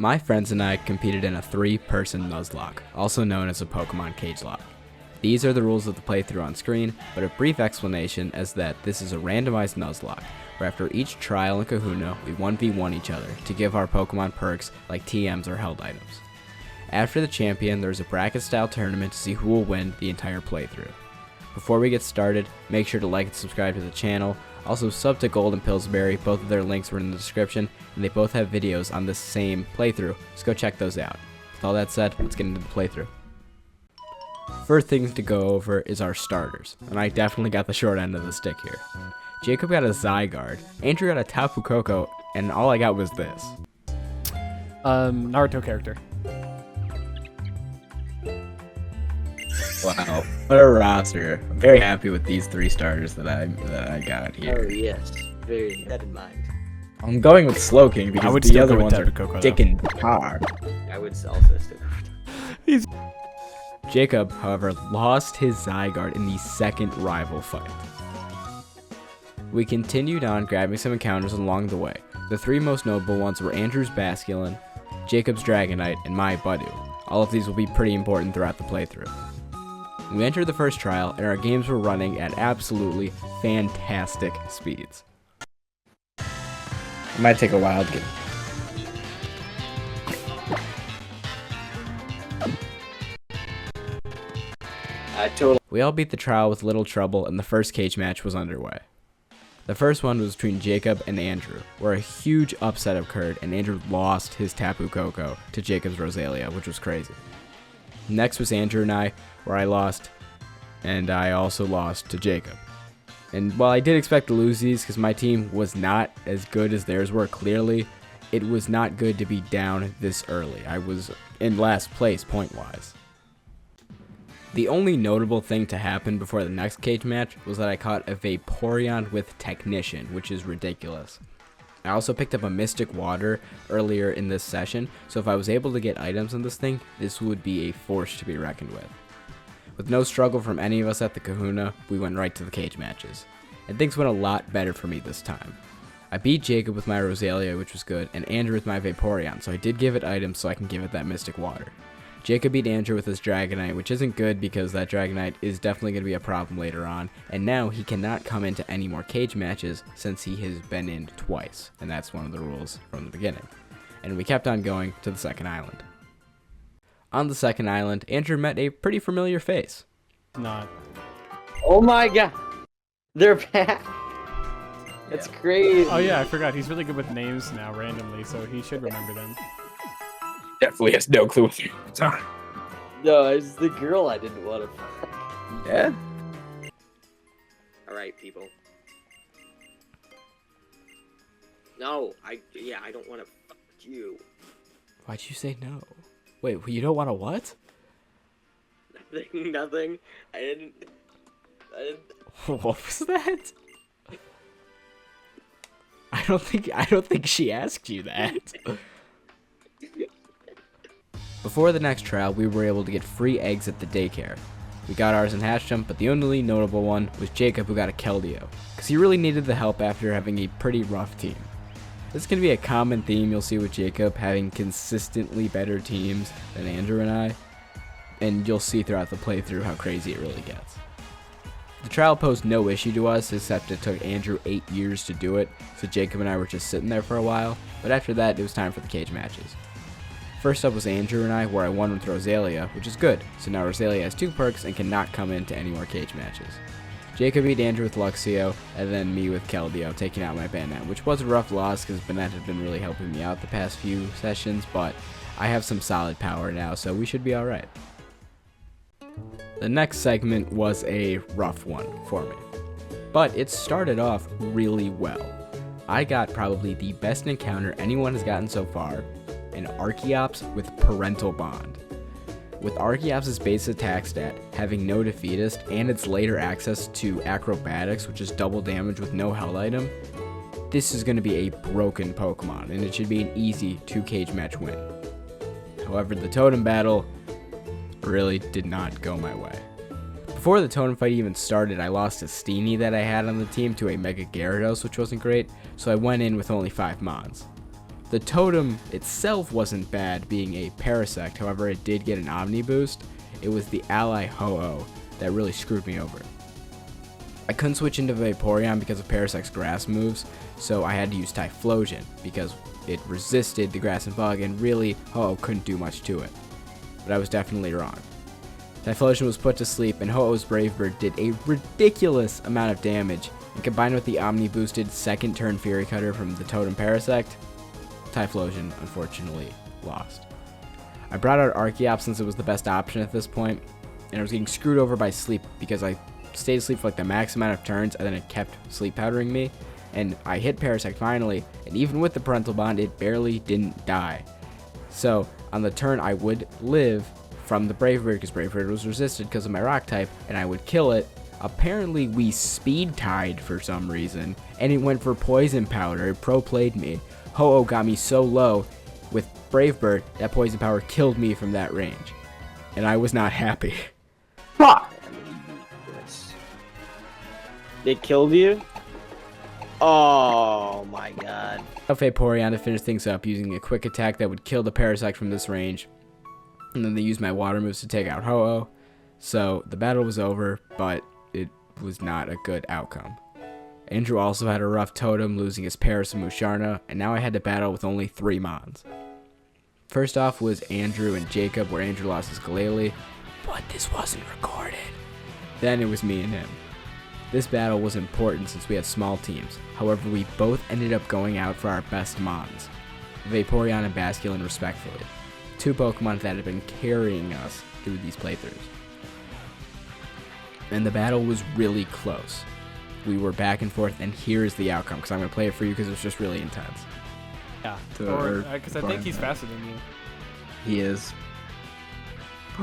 My friends and I competed in a 3-person Nuzlocke, also known as a Pokemon cagelocke. These are the rules of the playthrough on screen, but a brief explanation is that this is a randomized Nuzlocke, where after each trial and kahuna, we 1v1 each other to give our Pokemon perks like TMs or held items. After the champion, there's a bracket-style tournament to see who will win the entire playthrough. Before we get started, make sure to like and subscribe to the channel. Also, sub to Gold and Pillsbury, both of their links were in the description, and they both have videos on this same playthrough, so go check those out. With all that said, let's get into the playthrough. First thing to go over is our starters, and I definitely got the short end of the stick here. Jacob got a Zygarde, Andrew got a Tapu Koko, and all I got was this. Naruto character. Wow, what a roster. I'm very happy with these 3 starters that I got here. Oh yes, very that in mind. I'm going with Slowking because the other ones are dick and tar. I would also stick. Jacob, however, lost his Zygarde in the second rival fight. We continued on grabbing some encounters along the way. The 3 most notable ones were Andrew's Basculin, Jacob's Dragonite, and my Budew. All of these will be pretty important throughout the playthrough. We entered the first trial, and our games were running at absolutely fantastic speeds. It might take a while to get... We all beat the trial with little trouble, and the first cage match was underway. The first one was between Jacob and Andrew, where a huge upset occurred, and Andrew lost his Tapu Koko to Jacob's Rosalia, which was crazy. Next was Andrew and I, where I lost, and I also lost to Jacob. And while I did expect to lose these because my team was not as good as theirs were clearly, it was not good to be down this early. I was in last place point-wise. The only notable thing to happen before the next cage match was that I caught a Vaporeon with Technician, which is ridiculous. I also picked up a Mystic Water earlier in this session, so if I was able to get items on this thing, this would be a force to be reckoned with. With no struggle from any of us at the kahuna, we went right to the cage matches. And things went a lot better for me this time. I beat Jacob with my Rosalia, which was good, and Andrew with my Vaporeon, so I did give it items so I can give it that Mystic Water. Jacob beat Andrew with his Dragonite, which isn't good because that Dragonite is definitely going to be a problem later on, and now he cannot come into any more cage matches since he has been in twice, and that's one of the rules from the beginning. And we kept on going to the second island. On the second island, Andrew met a pretty familiar face. Not. Oh my god, they're back. That's crazy. Oh yeah, I forgot. He's really good with names now randomly, so he should remember them. Definitely has no clue what's going on. No, it's the girl I didn't want to fuck. Yeah? Alright, people. No, I don't want to fuck you. Why'd you say no? Wait, you don't want to what? Nothing. I didn't. What was that? I don't think she asked you that. Before the next trial, we were able to get free eggs at the daycare. We got ours and hatched them, but the only notable one was Jacob, who got a Keldeo, because he really needed the help after having a pretty rough team. This is going to be a common theme you'll see with Jacob, having consistently better teams than Andrew and I, and you'll see throughout the playthrough how crazy it really gets. The trial posed no issue to us, except it took Andrew 8 years to do it, so Jacob and I were just sitting there for a while, but after that it was time for the cage matches. First up was Andrew and I, where I won with Rosalia, which is good, so now Rosalia has 2 perks and cannot come into any more cage matches. Jacob beat Andrew with Luxio, and then me with Keldeo, taking out my Banette, which was a rough loss because Banette had been really helping me out the past few sessions, but I have some solid power now, so we should be alright. The next segment was a rough one for me, but it started off really well. I got probably the best encounter anyone has gotten so far, an Archeops with Parental Bond. With Archeops' base attack stat having no defeatist and its later access to Acrobatics, which is double damage with no held item, this is going to be a broken Pokemon, and it should be an easy 2 cage match win. However, the Totem battle really did not go my way. Before the Totem fight even started, I lost a Steenie that I had on the team to a Mega Gyarados, which wasn't great, so I went in with only 5 Mons. The totem itself wasn't bad, being a Parasect, however it did get an Omni boost. It was the ally Ho-Oh that really screwed me over. I couldn't switch into Vaporeon because of Parasect's grass moves, so I had to use Typhlosion because it resisted the grass and bug, and really Ho-Oh couldn't do much to it. But I was definitely wrong. Typhlosion was put to sleep, and Ho-Oh's Brave Bird did a ridiculous amount of damage, and combined with the Omni-boosted second turn Fury Cutter from the Totem Parasect, Typhlosion unfortunately lost. I brought out Archeops since it was the best option at this point, and I was getting screwed over by sleep because I stayed asleep for like the max amount of turns, and then it kept sleep powdering me, and I hit Parasect finally, and even with the Parental Bond, it barely didn't die. So on the turn I would live from the Brave Bird, because Brave Bird was resisted because of my rock type, and I would kill it. Apparently we speed tied for some reason, and it went for Poison Powder. It pro-played me. Ho-Oh got me so low with Brave Bird that Poison Powder killed me from that range, and I was not happy. Fuck! It killed you? Oh my god. Vaporeon to finish things up using a quick attack that would kill the Parasect from this range, and then they used my water moves to take out Ho-Oh. So the battle was over, but it was not a good outcome. Andrew also had a rough totem, losing his Paras and Musharna, and now I had to battle with only 3 Mons. First off was Andrew and Jacob, where Andrew lost his Glalie, but this wasn't recorded. Then it was me and him. This battle was important since we had small teams, however we both ended up going out for our best Mons, Vaporeon and Basculin respectfully, 2 Pokemon that had been carrying us through these playthroughs. And the battle was really close. We were back and forth, and here's the outcome, because I'm going to play it for you because it was just really intense. Yeah, because I think he's faster than you. He is.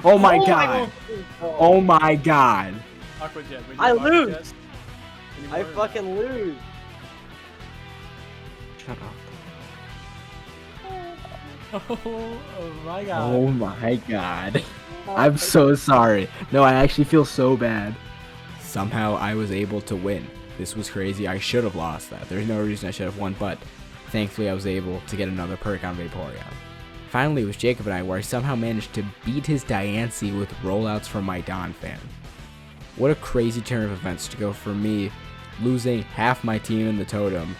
Oh my god! Oh my god! Aqua Jet, I Aqua lose! Jet I anymore? fucking lose! Shut up. Oh my god. Oh my god. I'm so sorry. No, I actually feel so bad. Somehow I was able to win. This was crazy. I should have lost that. There's no reason I should have won, but thankfully I was able to get another perk on Vaporeon. Finally, it was Jacob and I where I somehow managed to beat his Diancie with rollouts from my Donphan. What a crazy turn of events to go from me losing half my team in the totem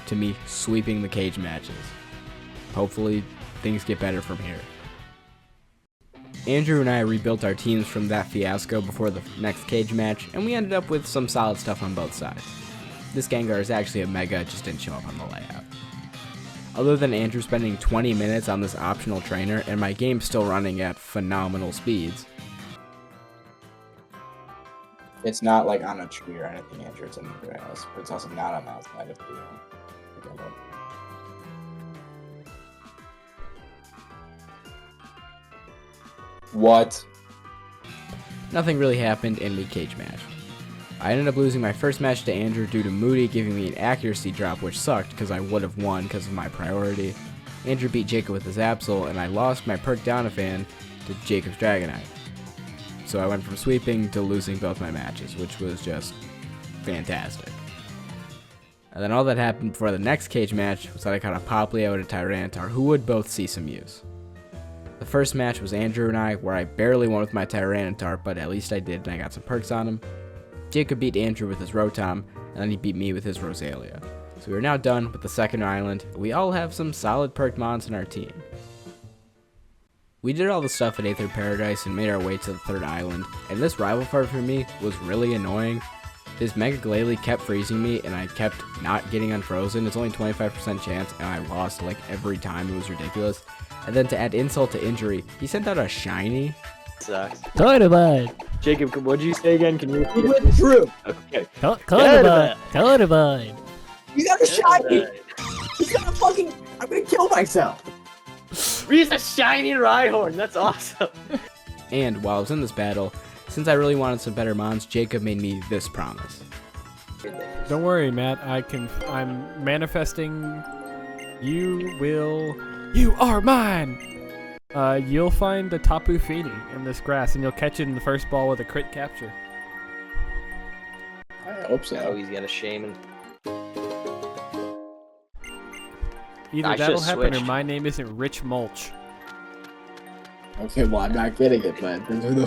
to me sweeping the cage matches. Hopefully things get better from here. Andrew and I rebuilt our teams from that fiasco before the next cage match, and we ended up with some solid stuff on both sides. This Gengar is actually a Mega, it just didn't show up on the layout. Other than Andrew spending 20 minutes on this optional trainer, and my game still running at phenomenal speeds. It's not like on a tree or anything, Andrew. It's in the grass, but it's also not on that side of the What? Nothing really happened, and we cage matched. I ended up losing my first match to Andrew due to Moody giving me an accuracy drop, which sucked because I would have won because of my priority. Andrew beat Jacob with his Absol, and I lost my perk Doniphan to Jacob's Dragonite. So I went from sweeping to losing both my matches, which was just fantastic. And then all that happened before the next cage match was that I caught a Poplio and a Tyranitar, who would both see some use. The first match was Andrew and I, where I barely won with my Tyranitar, but at least I did, and I got some perks on him. Jacob beat Andrew with his Rotom, and then he beat me with his Rosalia. So we are now done with the second island. We all have some solid perk mons in our team. We did all the stuff at Aether Paradise and made our way to the third island, and this rival fight for me was really annoying. His Mega Glalie kept freezing me, and I kept not getting unfrozen. It's only 25% chance, and I lost like every time. It was ridiculous. And then to add insult to injury, he sent out a shiny. Sucks. Codabud! Jacob, what'd you say again? Can you repeat He it? went through. Okay. Codabud! Codabud! You got a shiny. He's gonna fucking. I'm gonna kill myself. He's a shiny Rhyhorn. That's awesome. And while I was in this battle, since I really wanted some better mons, Jacob made me this promise. Don't worry, Matt. I'm manifesting. You are mine! You'll find a Tapu Fini in this grass, and you'll catch it in the first ball with a crit capture. I hope Oh, so. he's got a shaman. Either I that'll should've happen or switched. my name isn't Rich Mulch. Okay, well, I'm not getting it, but who the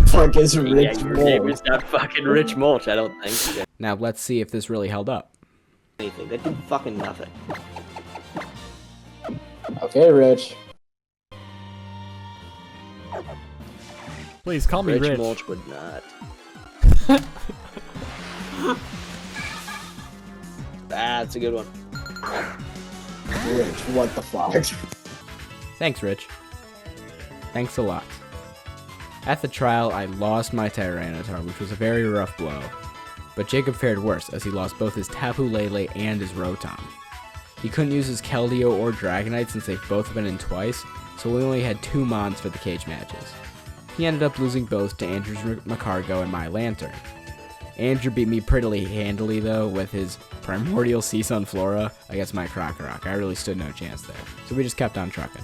fuck is Yeah, Rich your name Mold? is not fucking Rich Mulch, I don't think. Now let's see if this really held up. Anything. That did fucking nothing. Okay, Rich. Please call me Rich Rich. Mulch would not. That's a good one. Rich, what the fuck? Thanks, Rich. Thanks a lot. At the trial, I lost my Tyranitar, which was a very rough blow. But Jacob fared worse, as he lost both his Tapu Lele and his Rotom. He couldn't use his Keldeo or Dragonite since they've both been in twice, so we only had 2 Mons for the cage matches. He ended up losing both to Andrew's Macargo and my Lantern. Andrew beat me pretty handily though with his Primordial Sea Sunflora against my Crocorock. I really stood no chance there, so we just kept on trucking.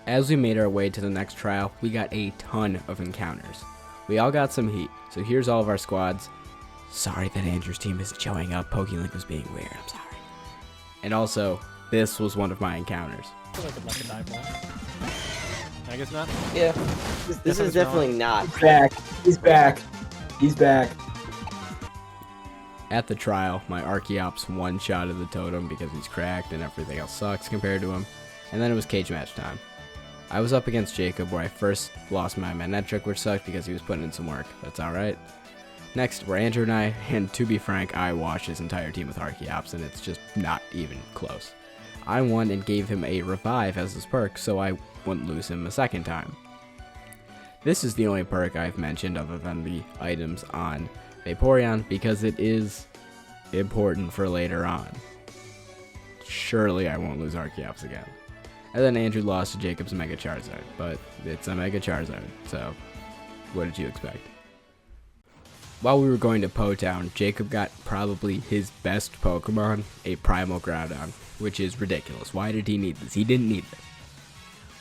As we made our way to the next trial, we got a ton of encounters. We all got some heat, so here's all of our squads. Sorry that Andrew's team isn't showing up, PokeLink was being weird, I'm sorry. And also, this was one of my encounters. I feel like I'm like a dive ball. I guess not. Yeah. This is definitely not. He's back. He's back. He's back. At the trial, my Archeops one-shotted the totem because he's cracked and everything else sucks compared to him, and then it was cage match time. I was up against Jacob where I first lost my Manectric, which sucked because he was putting in some work. That's alright. Next were Andrew and I, and to be frank, I washed his entire team with Archeops, and it's just not even close. I won and gave him a revive as his perk, so I wouldn't lose him a second time. This is the only perk I've mentioned other than the items on Vaporeon, because it is important for later on. Surely I won't lose Archeops again. And then Andrew lost to Jacob's Mega Charizard, but it's a Mega Charizard, so what did you expect? While we were going to Po Town, Jacob got probably his best Pokemon, a Primal Groudon, which is ridiculous. Why did he need this? He didn't need this.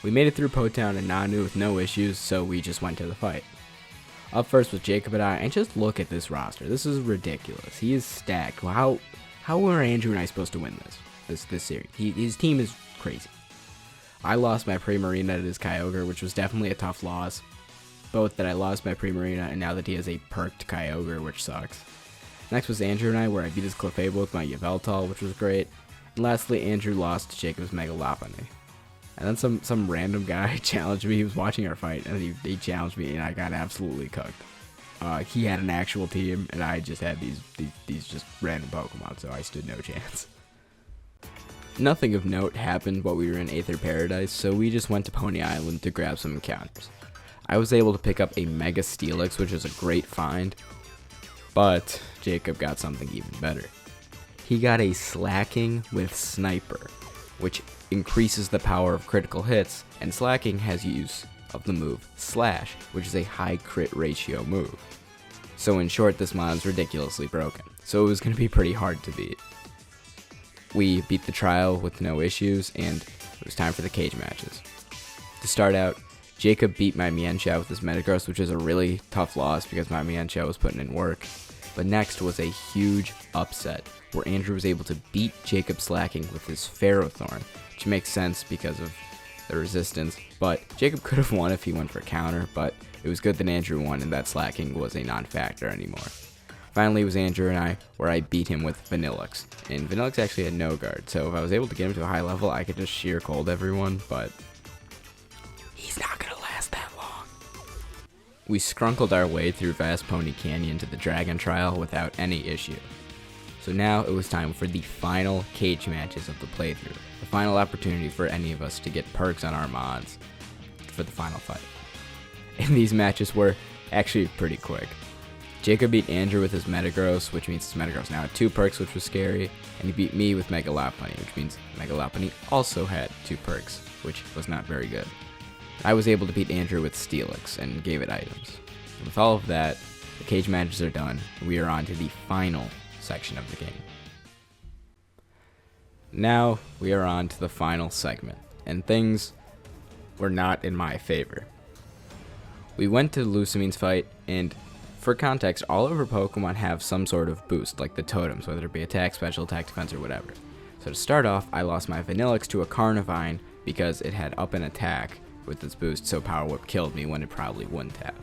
We made it through Po Town and Nanu with no issues, so we just went to the fight. Up first was Jacob and I, and just look at this roster. This is ridiculous. He is stacked. How were Andrew and I supposed to win this series? His team is crazy. I lost my Primarina to his Kyogre, which was definitely a tough loss. Both that I lost my Primarina and now that he has a perked Kyogre, which sucks. Next was Andrew and I, where I beat his Clefable with my Yveltal, which was great. And lastly, Andrew lost to Jacob's Mega Lopunny. And then some random guy challenged me. He was watching our fight, and he challenged me, and I got absolutely cooked. He had an actual team, and I just had these just random Pokemon, so I stood no chance. Nothing of note happened while we were in Aether Paradise, so we just went to Pony Island to grab some encounters. I was able to pick up a Mega Steelix, which was a great find, but Jacob got something even better. He got a Slacking with Sniper, which increases the power of critical hits, and Slacking has use of the move Slash, which is a high crit ratio move. So in short, this mod is ridiculously broken, so it was going to be pretty hard to beat. We beat the trial with no issues, and it was time for the cage matches. To start out, Jacob beat my Mienshao with his Metagross, which is a really tough loss because my Mienshao was putting in work. But next was a huge upset, where Andrew was able to beat Jacob Slacking with his Ferrothorn, which makes sense because of the resistance, but Jacob could have won if he went for counter, but it was good that Andrew won and that Slacking was a non-factor anymore. Finally, it was Andrew and I, where I beat him with Vanillux. And Vanillux actually had no guard, so if I was able to get him to a high level, I could just sheer cold everyone, but he's not gonna last that long. We scrunkled our way through Vast Pony Canyon to the Dragon Trial without any issue. So now it was time for the final cage matches of the playthrough, the final opportunity for any of us to get perks on our mods for the final fight. And these matches were actually pretty quick. Jacob beat Andrew with his Metagross, which means his Metagross now had 2 perks, which was scary, and he beat me with Mega Lopunny, which means Mega Lopunny also had 2 perks, which was not very good. I was able to beat Andrew with Steelix and gave it items. And with all of that, the cage matches are done, and we are on to the final section of the game. Now we are on to the final segment, and things were not in my favor. We went to Lucamine's fight, and for context, all of our Pokemon have some sort of boost, like the totems, whether it be attack, special attack, defense, or whatever. So to start off, I lost my Vanillix to a Carnivine because it had up and attack with its boost, so Power Whip killed me when it probably wouldn't have.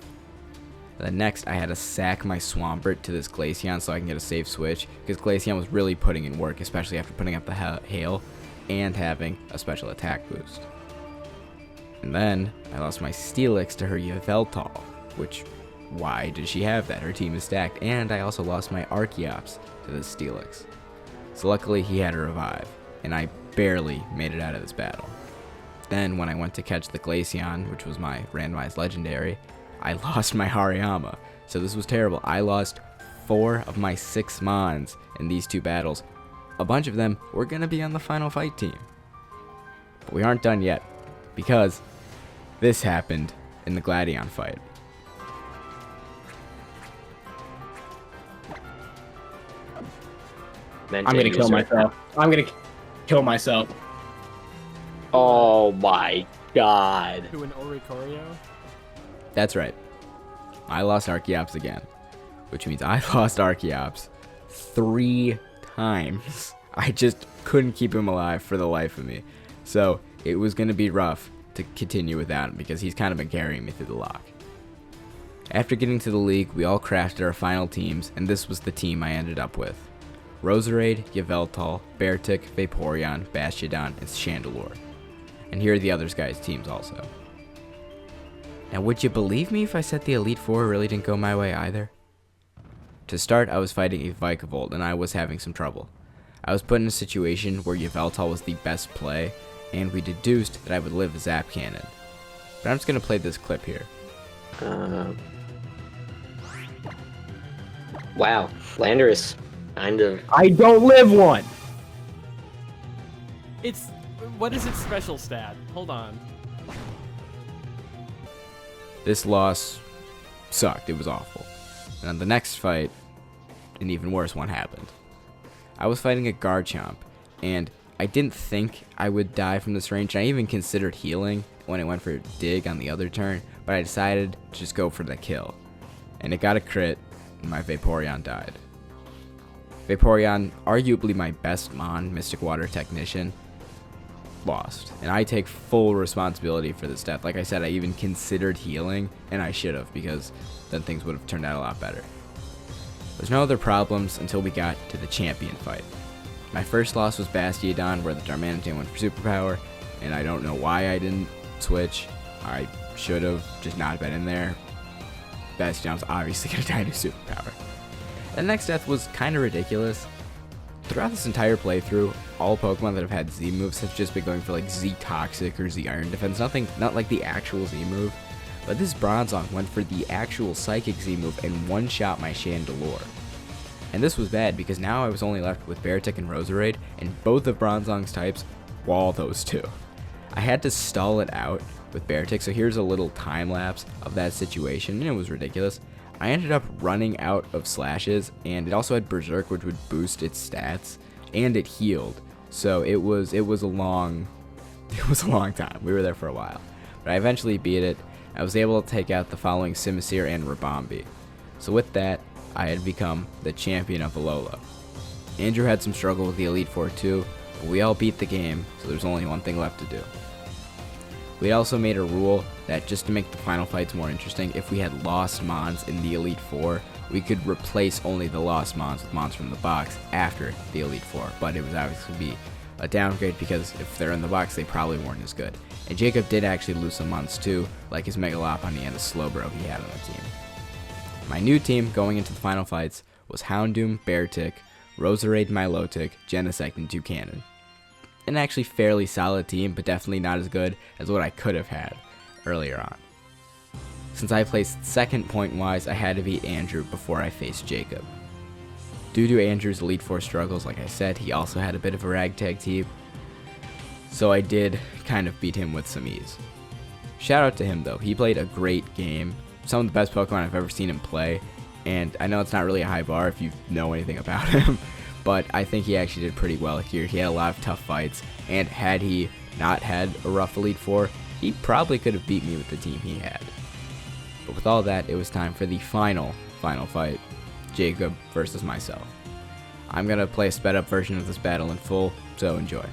Then next, I had to sack my Swampert to this Glaceon so I can get a safe switch, because Glaceon was really putting in work, especially after putting up the Hail and having a special attack boost. And then, I lost my Steelix to her Yveltal, which, why did she have that? Her team is stacked. And I also lost my Archeops to this Steelix. So luckily, he had a revive, and I barely made it out of this battle. Then, when I went to catch the Glaceon, which was my randomized legendary, I lost my Hariyama. So this was terrible. I lost 4 of my 6 Mons in these 2 battles. A bunch of them were going to be on the final fight team. But we aren't done yet, because this happened in the Gladion fight. Then I'm gonna take kill user. myself. I'm gonna kill myself. Oh my god. To an Oricorio? That's right. I lost Archeops again, which means I lost Archeops 3 times. I just couldn't keep him alive for the life of me. So it was going to be rough to continue without him because he's kind of been carrying me through the lock. After getting to the league, we all crafted our final teams, and this was the team I ended up with. Roserade, Yveltal, Beartic, Vaporeon, Bastiodon, and Chandelure. And here are the other guys' teams also. Now, would you believe me if I said the Elite Four really didn't go my way either? To start, I was fighting a Vikavolt, and I was having some trouble. I was put in a situation where Yveltal was the best play, and we deduced that I would live a Zap Cannon. But I'm just going to play this clip here. Wow, Landorus kind of. I don't live one. It's... What is its special stat? Hold on. This loss sucked. It was awful. And on the next fight, an even worse one happened. I was fighting a Garchomp, and I didn't think I would die from this range. I even considered healing when it went for Dig on the other turn, but I decided to just go for the kill. And it got a crit, and my Vaporeon died. Vaporeon, arguably my best Mon, Mystic Water Technician, lost. And I take full responsibility for this death. Like I said, I even considered healing, and I should have, because then things would have turned out a lot better. There's no other problems until we got to the champion fight. My first loss was Bastiodon, where the Darmanitan went for Superpower, and I don't know why I didn't switch. I should have just not been in there. Bastiodon's obviously going to die to Superpower. The next death was kind of ridiculous. Throughout this entire playthrough, all Pokemon that have had Z moves have just been going for like Z Toxic or Z Iron Defense. Not like the actual Z move. But this Bronzong went for the actual Psychic Z move and one-shot my Chandelure. And this was bad because now I was only left with Beartic and Roserade, and both of Bronzong's types wall those two. I had to stall it out with Beartic, so here's a little time lapse of that situation, and it was ridiculous. I ended up running out of slashes, and it also had Berserk, which would boost its stats, and it healed. So it was a long time. We were there for a while, but I eventually beat it. I was able to take out the following Simisear and Rabombi. So with that, I had become the champion of Alola. Andrew had some struggle with the Elite Four too, but we all beat the game, so there's only one thing left to do. We also made a rule that just to make the final fights more interesting, if we had lost Mons in the Elite Four, we could replace only the lost Mons with Mons from the box after the Elite Four, but it was obviously going to be a downgrade because if they're in the box, they probably weren't as good. And Jacob did actually lose some Mons too, like his Megalopon and the Slowbro he had on the team. My new team going into the final fights was Houndoom, Beartic, Roserade, Milotic, Genesect, and Toucannon. An actually fairly solid team, but definitely not as good as what I could have had earlier on. Since I placed second point-wise, I had to beat Andrew before I faced Jacob. Due to Andrew's Elite Four struggles, like I said, he also had a bit of a ragtag team, so I did kind of beat him with some ease. Shout out to him though, he played a great game, some of the best Pokemon I've ever seen him play, and I know it's not really a high bar if you know anything about him, but I think he actually did pretty well here. He had a lot of tough fights, and had he not had a rough Elite Four, he probably could have beat me with the team he had. But with all that, it was time for the final fight, Jacob versus myself. I'm going to play a sped up version of this battle in full, so enjoy.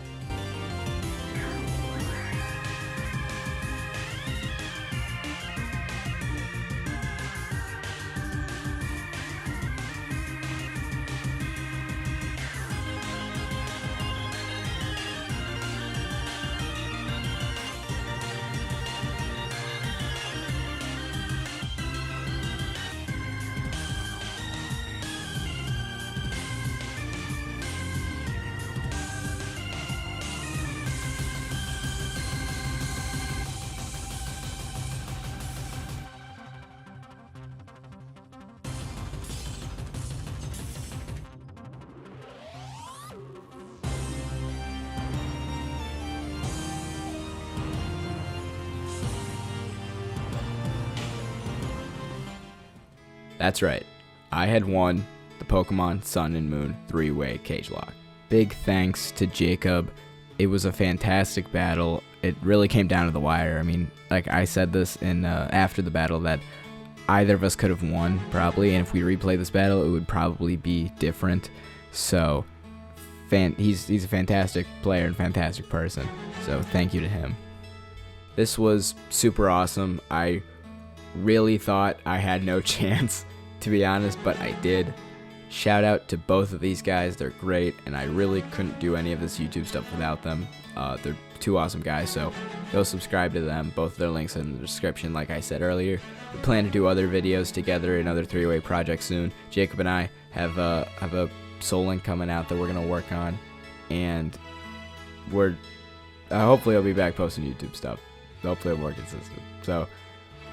That's right, I had won the Pokemon Sun and Moon 3-way CageLocke. Big thanks to Jacob. It was a fantastic battle. It really came down to the wire. I mean, like I said this in after the battle, that either of us could have won probably, and if we replay this battle, it would probably be different. So, he's a fantastic player and fantastic person. So thank you to him. This was super awesome. I really thought I had no chance, to be honest, but I did. Shout out to both of these guys. They're great, and I really couldn't do any of this YouTube stuff without them. They're two awesome guys, so go subscribe to them. Both of their links are in the description, like I said earlier. We plan to do other videos together, another 3-way project soon. Jacob and I have a Soul Link coming out that we're going to work on, and we're hopefully I'll be back posting YouTube stuff. Hopefully I'm more consistent. So,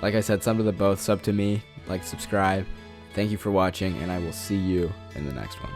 like I said, sub to the both, sub to me, like, subscribe. Thank you for watching, and I will see you in the next one.